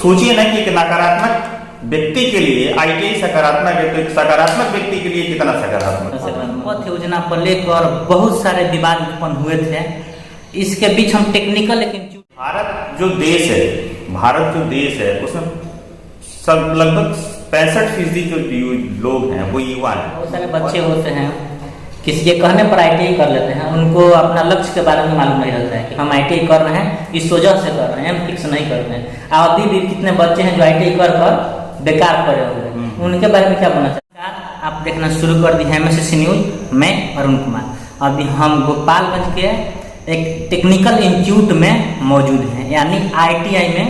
सोचिए ना कि एक नकारात्मक व्यक्ति के लिए आईटीआई सकारात्मक है, तो एक सकारात्मक व्यक्ति के लिए कितना सकारात्मक। पथ योजना को लेकर बहुत सारे विवाद उत्पन्न हुए थे। इसके बीच हम टेक्निकल लेकिन भारत जो देश है उसमें सब लगभग 65% जो लोग हैं वो युवा हैं। बहुत सारे बच्चे होते हैं, किसी के कहने पर आईटीआई कर लेते हैं, उनको अपना लक्ष्य के बारे में मालूम नहीं रहता है कि हम आईटीआई कर रहे हैं, इस वजह से कर रहे हैं, हम फिक्स नहीं कर रहे हैं। अभी भी कितने बच्चे हैं जो आईटीआई कर बेकार पड़े हुए हैं, उनके बारे में क्या बोलना चाहिए? आप देखना शुरू कर दी है MSC न्यूज, मैं अरुण कुमार। अभी हम गोपालगंज के एक टेक्निकल इंस्टीट्यूट में मौजूद हैं, यानी ITI में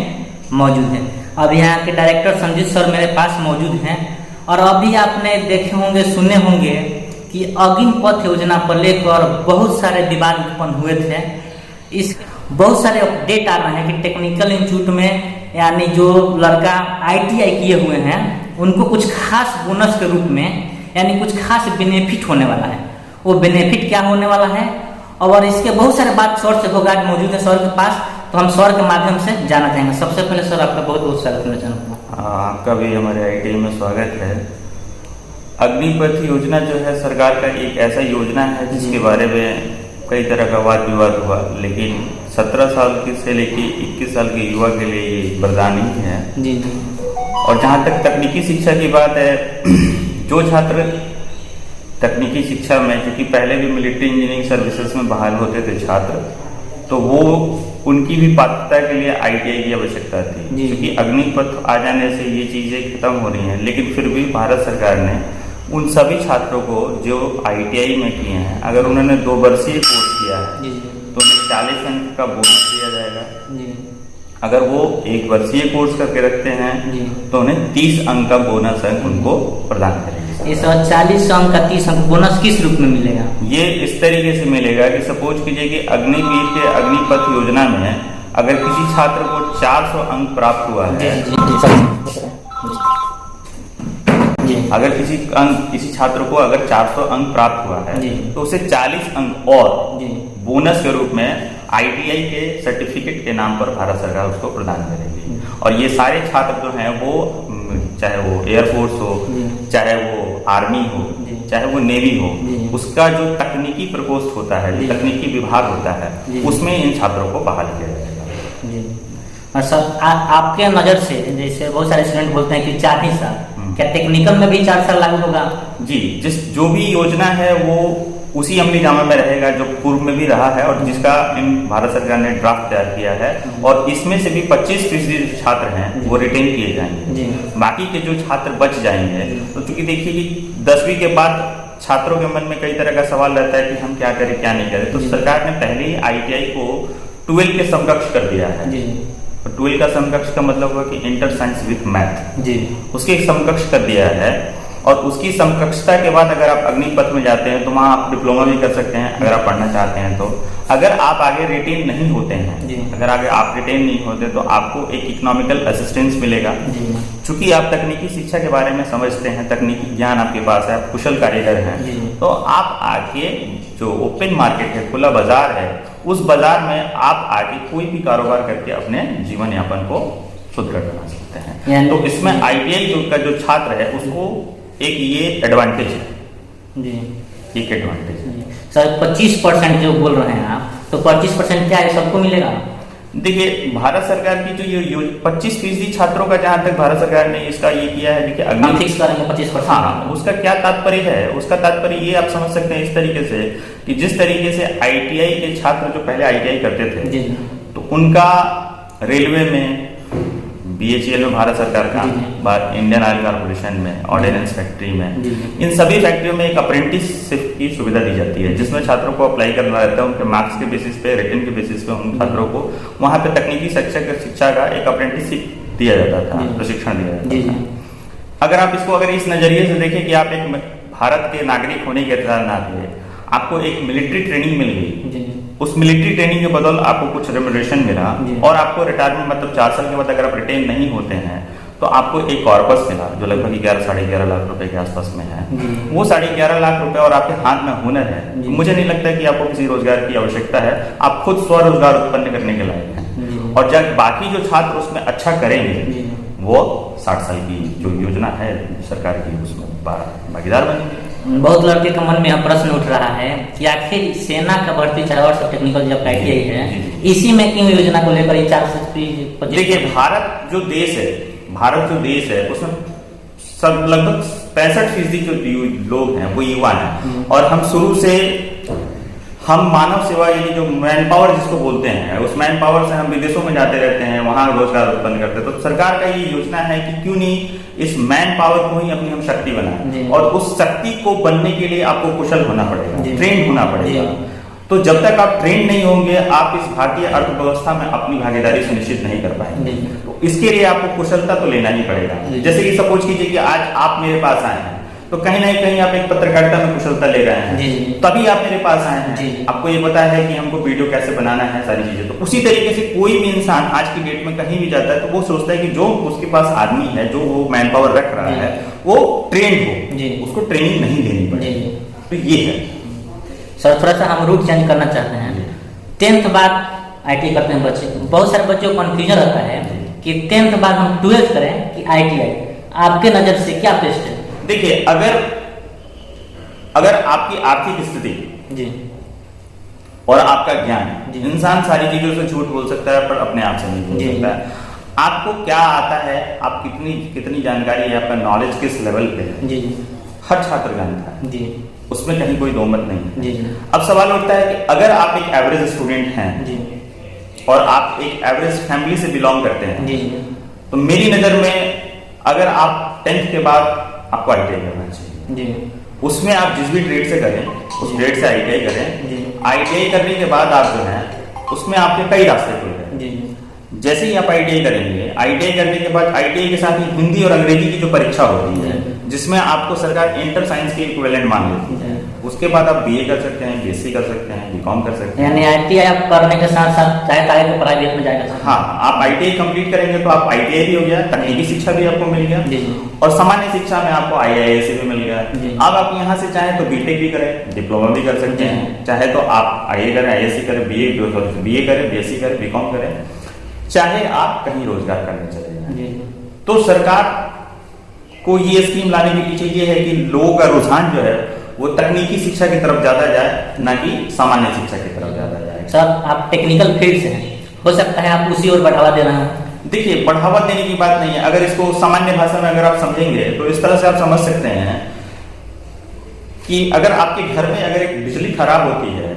मौजूद हैं। अब यहाँ के डायरेक्टर संजीत सर मेरे पास मौजूद हैं। और अभी आपने देखे होंगे, सुने होंगे कि अग्नि पथ योजना पर लेकर बहुत सारे विवाद उत्पन्न हुए थे। इस बहुत सारे अपडेट आ रहे हैं कि टेक्निकल इंस्टीट्यूट में यानी जो लड़का ITI किए हुए हैं उनको कुछ खास बोनस के रूप में यानी कुछ खास बेनिफिट होने वाला है। वो बेनिफिट क्या होने वाला है और इसके बहुत सारे बात सर से होगा, मौजूद है सर के पास, तो हम सर के माध्यम से जानना चाहेंगे। सबसे पहले सर आपका बहुत बहुत स्वागत है। आपका भी हमारे ITI में स्वागत है। अग्निपथ योजना जो है सरकार का एक ऐसा योजना है जिसके बारे में कई तरह का वाद विवाद हुआ, लेकिन 17 साल से लेकर 21 साल के युवा के लिए ये वरदान ही है। जी जी। और जहाँ तक तकनीकी शिक्षा की बात है, जो छात्र तकनीकी शिक्षा में, क्योंकि पहले भी मिलिट्री इंजीनियरिंग सर्विसेज में बहाल होते थे छात्र, तो वो उनकी भी पात्रता के लिए ITI की आवश्यकता थी। क्योंकि अग्निपथ आ जाने से ये चीज़ें खत्म हो रही हैं, लेकिन फिर भी भारत सरकार ने उन सभी छात्रों को जो ITI में किए हैं, अगर उन्होंने 2 वर्षीय कोर्स किया है तो उन्हें 40 अंक का बोनस दिया जाएगा। अगर वो 1 वर्षीय कोर्स करके रखते हैं तो उन्हें 30 अंक का बोनस अंक उनको प्रदान करेंगे। इस 40 अंक का 30 अंक बोनस किस रूप में मिलेगा? ये इस तरीके से मिलेगा कि सपोज कीजिए कि अग्निवीर के अग्निपथ योजना में अगर किसी छात्र को 400 अंक प्राप्त हुआ है, अगर किसी छात्र को अगर 400 अंक प्राप्त हुआ है तो उसे 40 अंक और बोनस के रूप में ITI के सर्टिफिकेट के नाम पर भारत सरकार उसको प्रदान करेगी। और ये सारे छात्र जो हैं वो चाहे वो एयरफोर्स हो, चाहे वो आर्मी हो, चाहे वो नेवी हो, उसका जो तकनीकी प्रकोष्ठ होता है, जो तकनीकी विभाग होता है, उसमें इन छात्रों को बहाल किया जाएगा। और सर आपके नज़र से, जैसे बहुत सारे स्टूडेंट बोलते हैं कि 4 ही साल, क्या टेक्निकल में भी 4 साल लागू होगा? जी, जो भी योजना है वो उसी अमलीजामा में रहेगा जो पूर्व में भी रहा है और जिसका भारत सरकार ने ड्राफ्ट तैयार किया है। और इसमें से भी 25% छात्र हैं वो रिटेन किए जाएंगे। बाकी के जो छात्र बच जाएंगे, तो चूंकि देखिए कि 10वीं के बाद छात्रों के मन में कई तरह का सवाल रहता है कि हम क्या करें क्या नहीं करें, तो सरकार ने पहले ही ITI को 12 के समकक्ष कर दिया है। 12 का समकक्ष का मतलब हुआ कि इंटर साइंस विथ मैथ, उसके समकक्ष कर दिया है। और उसकी समकक्षता के बाद अगर आप अग्निपथ में जाते हैं तो वहाँ आप डिप्लोमा भी कर सकते हैं अगर आप पढ़ना चाहते हैं तो। अगर आप आगे रिटेन नहीं होते हैं, अगर आगे आप रिटेन नहीं होते तो आपको एक इकोनॉमिकल असिस्टेंस मिलेगा। चूंकि आप तकनीकी शिक्षा के बारे में समझते हैं, तकनीकी ज्ञान आपके पास है, आप कुशल कारीगर हैं, तो आप आगे जो ओपन मार्केट है, खुला बाजार है, उस बाजार में आप आगे कोई भी कारोबार करके अपने जीवन यापन को सुदृढ़ बना सकते हैं। तो इसमें ITI का जो छात्र है उसको एक ये एडवांटेज है। एक एडवांटेज है सर। 25% जो बोल रहे हैं आप, तो 25% क्या है, सबको मिलेगा? देखिए, भारत सरकार की जो ये 25% छात्रों का जहां तक भारत सरकार ने इसका ये किया है, देखिए हम फिक्स करेंगे 25%। हाँ, उसका क्या तात्पर्य है? उसका तात्पर्य ये आप समझ सकते हैं इस तरीके से कि जिस तरीके से ITI के छात्र जो पहले ITI करते थे तो उनका रेलवे में, BHEL में भारत सरकार का, इंडियन ऑयल कॉर्पोरेशन में, ऑर्डिनेंस फैक्ट्री में, इन सभी फैक्ट्रियों में एक अप्रेंटिसशिप की सुविधा दी जाती है, जिसमें छात्रों को अप्लाई करना रहता है। उनके मार्क्स के बेसिस पे, रिटन के बेसिस पे उन छात्रों को वहाँ पे तकनीकी शिक्षा का एक अप्रेंटिसशिप दिया जाता था, प्रशिक्षण दिया जाता था। अगर आप इसको इस नजरिए से देखें कि आप एक भारत के नागरिक होने के नाते आपको एक मिलिट्री ट्रेनिंग मिल गई, उस मिलिट्री ट्रेनिंग के बदल आपको कुछ रेम्यूनरेशन मिला और आपको रिटायरमेंट मतलब 4 साल के बाद अगर आप रिटेन नहीं होते हैं तो आपको एक कॉर्पस मिला जो लगभग 11-11.5 लाख रुपए के आसपास में है। वो 11.5 लाख रुपए और आपके हाथ में हुनर है, तो मुझे नहीं लगता कि आपको किसी रोजगार की आवश्यकता है, आप खुद स्वरोजगार उत्पन्न करने के लायक हैं। और जब बाकी जो छात्र उसमें अच्छा करेंगे वो 60 साल की जो योजना है सरकार की उसमें भागीदार बनेंगे। बहुत लड़के के मन में यह प्रश्न उठ रहा है कि आखिर सेना का भर्ती चाहे और सब टेक्निकल जब ITI है, इसी में क्यों योजना को लेकर 425? देखिए, भारत जो देश है उसमें सब लगभग 65% जो लोग हैं वो युवा हैं, और हम शुरू से हम मानव सेवा यानी जो मैन पावर जिसको बोलते हैं, उस मैन पावर से हम विदेशों में जाते रहते हैं, वहां रोजगार उत्पन्न करते हैं। तो सरकार का ये योजना है कि क्यों नहीं इस मैन पावर को ही अपनी हम शक्ति बनाएं, और उस शक्ति को बनने के लिए आपको कुशल होना पड़ेगा, ट्रेन होना पड़ेगा। तो जब तक आप ट्रेन नहीं होंगे आप इस भारतीय अर्थव्यवस्था में अपनी भागीदारी सुनिश्चित नहीं कर पाएंगे। तो इसके लिए आपको कुशलता तो लेना ही पड़ेगा। जैसे कि सपोज कीजिए कि आज आप मेरे पास आए हैं, तो कहीं ना कहीं आप एक पत्रकारिता में कुशलता ले रहे हैं, तभी आप मेरे पास आए हैं। आपको ये पता है कि हमको वीडियो कैसे बनाना है, सारी चीजें। तो उसी तरीके से कोई भी इंसान आज की डेट में कहीं भी जाता है तो वो सोचता है कि जो उसके पास आदमी है, जो वो मैन पावर रख रहा है, वो ट्रेंड हो, उसको ट्रेनिंग नहीं देनी पड़ेगी। तो ये है सर। थोड़ा सा हम रूट चेंज करना चाहते हैं। 10th बाद ITI करते हैं बच्चे, बहुत सारे बच्चों को कन्फ्यूजन रहता है कि 10th बाद हम 12th करें कि ITI। आपके नजर से क्या बेस्ट है? देखिए, अगर आपकी आर्थिक स्थिति और आपका ज्ञान, इंसान सारी चीजों से झूठ बोल सकता है पर अपने आप से नहीं बोल सकता है। आपको क्या आता है, आप कितनी जानकारी है, आपका नॉलेज किस लेवल पे है, हर छात्र जानता है, उसमें कहीं कोई दो मत नहीं है। अब सवाल उठता है कि अगर आप एक एवरेज स्टूडेंट हैं और आप एक एवरेज फैमिली से बिलोंग करते हैं, तो मेरी नजर में अगर आप 10th के बाद आपको ITI करना चाहिए। उसमें आप जिस भी ट्रेड से करें उस ट्रेड से ITI करें। ITI करने के बाद आप जो है उसमें आपके कई रास्ते खुल गए। जैसे ही आप ITI करेंगे, ITI करने के बाद ITI के साथ ही हिंदी और अंग्रेजी की जो परीक्षा होती है, जिसमें आपको सरकार इंटर साइंस के इक्विवेलेंट मान लेती है, उसके बाद आप BA कर सकते हैं, BSc कर सकते हैं, BCom कर सकते हैं। यानी ITI आप करने के साथ साथ चाहे आगे प्राइवेट में जाएगा। हाँ, आप ITI कंप्लीट करेंगे तो आप ITI भी हो गया, तकनीकी शिक्षा भी आपको मिल गया, और सामान्य शिक्षा में आपको IISc भी मिल गया। अब आप यहाँ से चाहे तो BTech भी करें, डिप्लोमा भी कर सकते हैं, चाहे तो आप IA करें, ISc करें, BA करें, BSc करें, BCom करें, चाहे आप कहीं रोजगार करने चले जाएं। तो सरकार को ये स्कीम लाने के पीछे ये है कि लोगों का रुझान जो है वो तकनीकी शिक्षा की तरफ ज्यादा जाए, ना कि सामान्य शिक्षा की तरफ ज्यादा जाए। सर, आप टेक्निकल फील्ड से हैं, हो सकता है आप उसी ओर बढ़ावा दे रहे हैं। देखिए, बढ़ावा देने की बात नहीं है। अगर इसको सामान्य भाषा में अगर आप समझेंगे तो इस तरह से आप समझ सकते हैं कि अगर आपके घर में अगर एक बिजली खराब होती है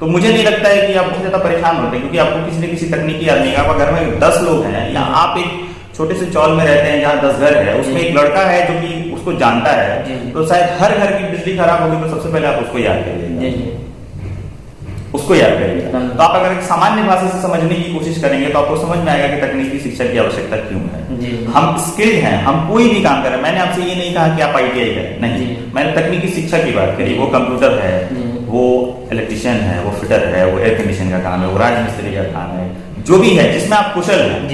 तो मुझे नहीं लगता है कि आप बहुत ज्यादा परेशान होते हैं, क्योंकि आपको किसी न किसी तकनीकी आदमी, आपका घर में 10 लोग हैं या आप एक छोटे से चौल में रहते हैं जहाँ 10 घर है, उसमें एक लड़का है जो कि उसको जानता है, तो शायद हर घर की बिजली खराब होगी तो सबसे पहले आप उसको याद करिएगा, उसको याद करिएगा। तो आप अगर एक सामान्य भाषा से समझने की कोशिश करेंगे तो आपको समझ में आएगा कि तकनीकी शिक्षा की आवश्यकता क्यों है। हम स्किल्ड हैं, हम कोई भी काम करें। मैंने आपसे ये नहीं कहा कि आप ITI करें, नहीं, मैंने तकनीकी शिक्षा की बात करी। वो कंप्यूटर है, वो इलेक्ट्रिशियन है, वो फिटर है, वो एयर कंडीशन का काम है, वो राजमिस्त्री का काम है, जो भी है जिसमें आप कुशल हैं,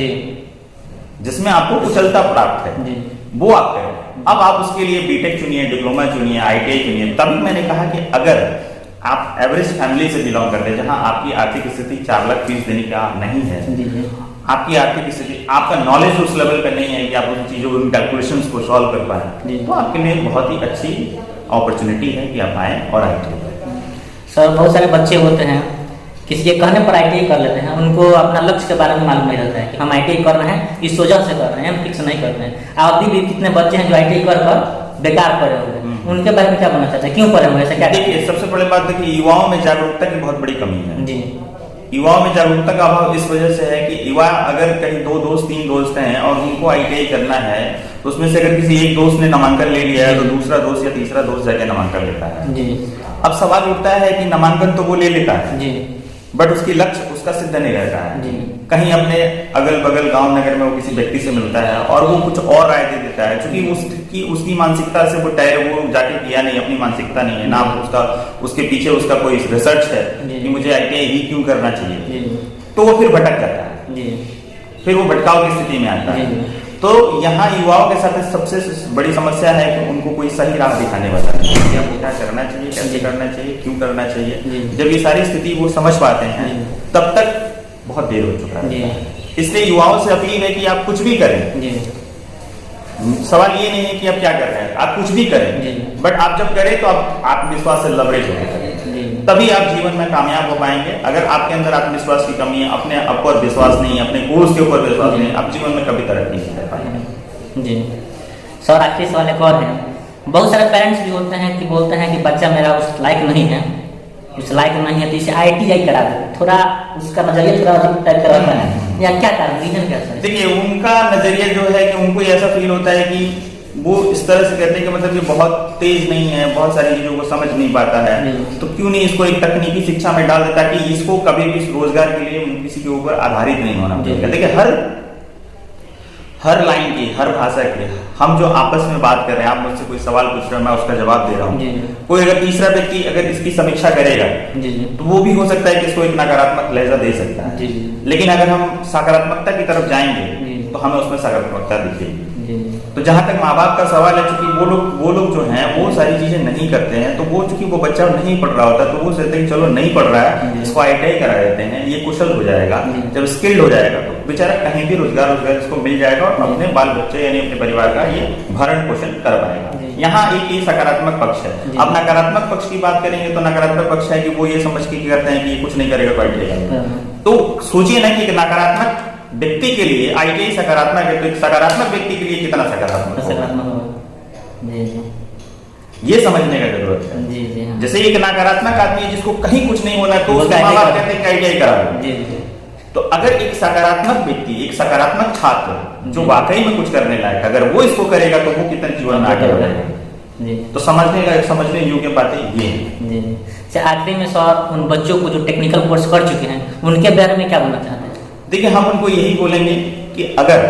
जिसमें आपको कुशलता प्राप्त है, वो आप करें। अब आप उसके लिए BTech चुनिए, डिप्लोमा चुनिए, ITI चुनिए। तभी मैंने कहा कि अगर आप एवरेज फैमिली से बिलोंग करते हैं, जहां आपकी आर्थिक स्थिति 4 लाख फीस देने का नहीं है, आपकी आर्थिक स्थिति, आपका नॉलेज उस लेवल पे नहीं है कि आप उन चीजों, उन कैलकुलेशंस को सॉल्व कर पाए, तो आपके लिए बहुत ही अच्छी अपॉर्चुनिटी है कि आप आए और ITI करें। सर, बहुत सारे बच्चे होते हैं, किसी के कहने पर ITI कर लेते हैं, उनको अपना लक्ष्य के बारे में मालूम नहीं रहता है कि हम ITI कर रहे हैं, इस वजह से कर रहे हैं, हम फिक्स नहीं कर रहे हैं। अभी भी कितने बच्चे हैं जो ITI कर बेकार पड़े हुए हैं, उनके बारे में क्या बोलना चाहते हैं, क्यों पड़े हुए, ऐसा क्या? देखिए, सबसे बड़ी बात देखिए, युवाओं में जागरूकता की बहुत बड़ी कमी है। युवाओं में जागरूकता का अभाव इस वजह से है कि युवा अगर कहीं 2 दोस्त 3 दोस्त हैं और उनको ITI करना है, तो उसमें से अगर किसी एक दोस्त ने नामांकन ले लिया है तो दूसरा दोस्त या तीसरा दोस्त जाके नामांकन लेता है। अब सवाल उठता है कि नामांकन तो वो ले लेता है, बट उसकी लक्ष्य उसका सिद्ध नहीं रहता है। कहीं अपने अगल बगल गांव नगर में वो किसी व्यक्ति से मिलता है और वो कुछ और राय दे देता है, क्योंकि उसकी मानसिकता से वो जाके किया नहीं, अपनी मानसिकता नहीं है ना, उसके पीछे उसका कोई रिसर्च है कि मुझे ITI ही क्यों करना चाहिए, तो वो फिर भटक जाता है, फिर वो भटकाव की स्थिति में आता है। तो यहाँ युवाओं के साथ सबसे बड़ी समस्या है कि उनको कोई सही राह दिखाने वाला नहीं कि आपको क्या करना चाहिए, कैसे करना चाहिए, क्यों करना चाहिए। जब ये सारी स्थिति वो समझ पाते हैं, तब तक बहुत देर हो चुका जी। है। इसलिए युवाओं से अपील है कि आप कुछ भी करें, जी सवाल ये नहीं है कि आप क्या कर रहे हैं, आप कुछ भी जी। करें, बट आप जब करें तो आप आत्मविश्वास से लवरेज होंगे, जी तभी आप जीवन में कामयाब हो पाएंगे। अगर आपके अंदर आत्मविश्वास की कमी है, अपने आप पर विश्वास नहीं है, अपने कोर्स के ऊपर विश्वास नहीं है, आप जीवन में कभी तरक्की नहीं कर पाएंगे। जी सर, आखिरी सवाल एक और है। बहुत सारे पेरेंट्स भी होते हैं कि बोलते हैं कि बच्चा मेरा उस लायक नहीं है, उस लायक नहीं है तो इसे ITI करा दो, थोड़ा उसका नजरिया थोड़ा अधिक टाइप का रहता है, या क्या कारण, रीजन क्या सर? देखिए, उनका नजरिया जो है कि उनको ऐसा फील होता है कि वो इस तरह से कहते हैं कि मतलब ये बहुत तेज नहीं है, बहुत सारी चीजों को समझ नहीं पाता है, तो क्यों नहीं इसको एक तकनीकी शिक्षा में डाल देता कि इसको कभी भी रोजगार के लिए किसी के ऊपर आधारित नहीं होना पड़ेगा। देखिए, हर लाइन की, हर भाषा की, हम जो आपस में बात कर रहे हैं, आप मुझसे कोई सवाल पूछ रहे हो, मैं उसका जवाब दे रहा हूँ, कोई अगर तीसरा व्यक्ति अगर इसकी समीक्षा करेगा तो वो भी हो सकता है कि इसको एक नकारात्मक लहजा दे सकता है, लेकिन अगर हम सकारात्मकता की तरफ जाएंगे तो हमें उसमें सकारात्मकता दिखेगी। तो जहां तक माँ बाप का सवाल है, चूंकि वो लोग जो हैं वो सारी चीजें नहीं करते हैं, तो वो चूंकि वो बच्चा नहीं पढ़ रहा होता तो वो सोचते हैं कि चलो नहीं पढ़ रहा है, इसको ITI करा देते हैं, ये कुशल हो जाएगा, जब स्किल्ड हो जाएगा तो बेचारा कहीं भी रोजगार इसको मिल जाएगा और अपने बाल बच्चे यानी अपने परिवार का ये भरण पोषण कर पाएगा। यहाँ एक ये सकारात्मक पक्ष है। अब नकारात्मक पक्ष की बात करेंगे तो नकारात्मक पक्ष है कि वो ये समझ के करते हैं कि ये कुछ नहीं करेगा तो ITI करेगा। तो सोचिए ना कि नकारात्मक व्यक्ति के लिए ITI सकारात्मक है, तो एक सकारात्मक व्यक्ति के लिए कितना सकारात्मक होगा, ये समझने का जरूरत है। जैसे एक नकारात्मक आदमी है जिसको कहीं कुछ नहीं होना है, तो उसके माँ बाप कहते हैं कि ITI करा दो। तो अगर एक सकारात्मक व्यक्ति, एक सकारात्मक छात्र जो वाकई में कुछ करने लायक, अगर वो इसको करेगा तो वो कितना जीवन में आगे बढ़ेगा। तो समझने योग्य बातें ये है। आखिरी में सर, उन बच्चों को जो टेक्निकल कोर्स कर चुके हैं उनके बारे में क्या बोलना चाहते हैं? देखिए, हम उनको यही बोलेंगे कि अगर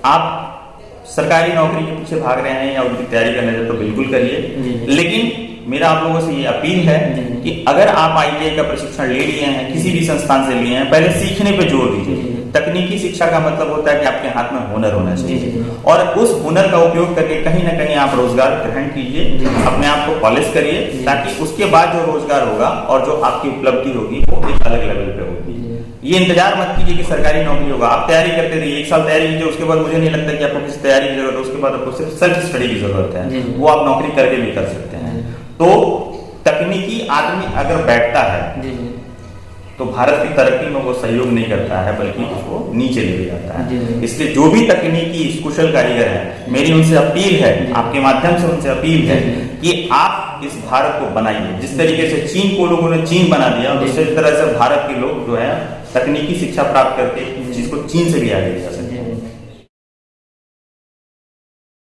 आप सरकारी नौकरी के पीछे भाग रहे हैं या उनकी तैयारी करने से तो बिल्कुल करिए, लेकिन मेरा आप लोगों से ये अपील है कि अगर आप ITI का प्रशिक्षण ले लिए हैं, किसी भी संस्थान से लिए हैं, पहले सीखने पे जोर दीजिए। तकनीकी शिक्षा का मतलब होता है कि आपके हाथ में हुनर होना चाहिए, और उस हुनर का उपयोग करके कहीं ना कहीं आप रोजगार ग्रहण कीजिए, अपने आप को पॉलिश करिए, ताकि उसके बाद जो रोजगार होगा और जो आपकी उपलब्धि होगी वो एक अलग लेवल पे होगी। ये इंतजार मत कीजिए कि सरकारी नौकरी होगा। आप तैयारी करते रहिए, 1 साल तैयारी कीजिए, उसके बाद मुझे नहीं लगता कि आपको किसी तैयारी की जरूरत है, उसके बाद आपको सिर्फ सेल्फ स्टडी की जरूरत है, वो आप नौकरी करके भी कर सकते हैं। तो तकनीकी आदमी अगर बैठता है तो भारत की तरक्की में वो सहयोग नहीं करता है, बल्कि उसको नीचे ले जाता है। इसलिए जो भी तकनीकी कुशल कारीगर हैं, मेरी उनसे अपील है, आपके माध्यम से उनसे अपील है कि आप इस भारत को बनाइए। जिस तरीके से चीन को लोगों ने चीन बना दिया, उसी तरह से भारत के लोग जो है तकनीकी शिक्षा प्राप्त करके जिसको चीन से भी आगे ले जा सकते हैं।